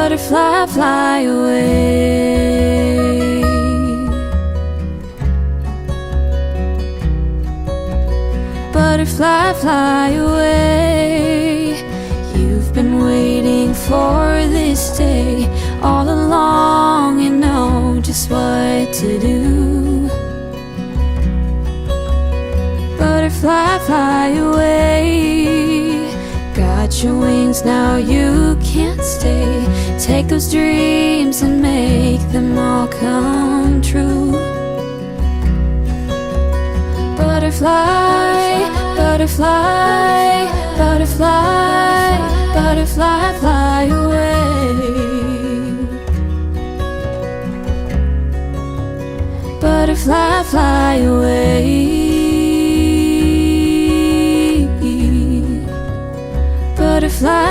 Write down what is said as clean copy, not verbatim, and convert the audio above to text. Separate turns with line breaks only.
Butterfly, fly away. Butterfly, fly away. You've been waiting for this day all along, you know just what to do. Butterfly, fly away. Got your wings, now you can't stay. Take those dreams and make them all come true. Butterfly, butterfly, butterfly, butterfly, fly away. Butterfly, fly away. Butterfly.